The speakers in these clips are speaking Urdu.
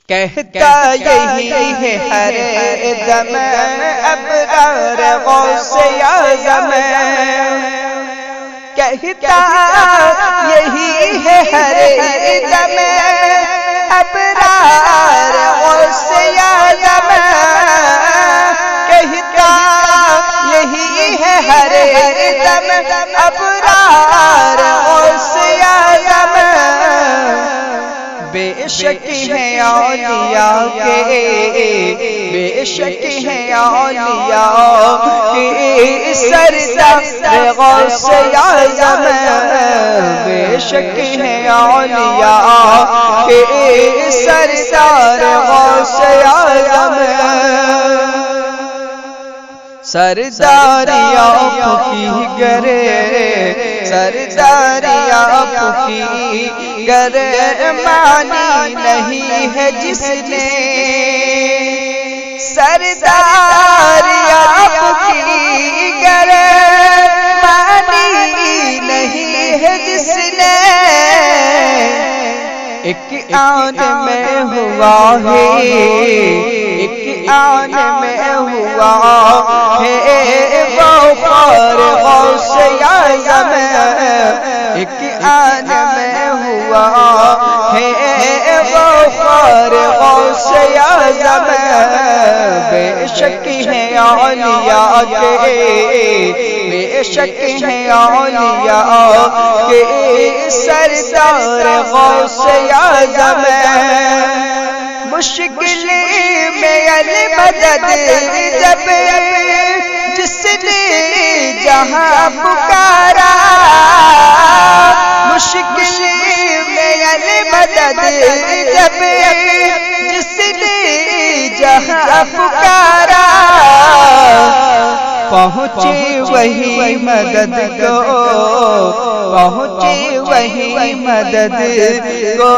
کہتا یہی ہے ہر دم ابرار غوث اعظم، کہتا یہی ہے ہر دم ابرار غوث اعظم، کہتا یہی ہے ہر دم ابرار غوث اعظم، بے شک ہے اولیاء کے، بے شک ہے اولیاء کے سردار غوث اعظم، بے شک ہے اولیاء کے سردار غوث اعظم، سرداری آپ کی گرے، سرداری آپ کی گرے مانی نہیں ہے جس نے، سرداری آپ کی گرے مانی نہیں ہے جس نے، ایک آن میں ہوا ہے، ایک آن میں ہوا ہے وقار غوث اعظم، ایک آن میں ہوا ہے وقار غوث اعظم، بے شک ہے اولیاء کے، بے شک ہے اولیاء کے سردار غوث اعظم، مشکل میں المدد جب جس نے جہاں پکارا، مشکل میں المدد جب جس نے جہاں پکارا، پہنچے وہی مدد کو، پہنچے وہی مدد کو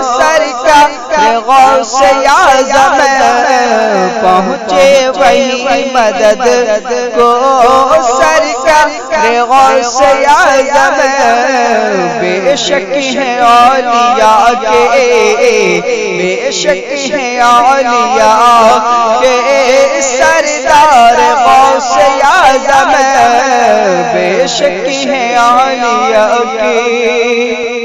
سرکار غوث اعظم، پہنچے وہی مدد کو سرکار غوث اعظم، بے شک ہے اولیاء کے، بے شک ہے اولیاء کے سردار غوث اعظم، بے شک ہے اولیاء کے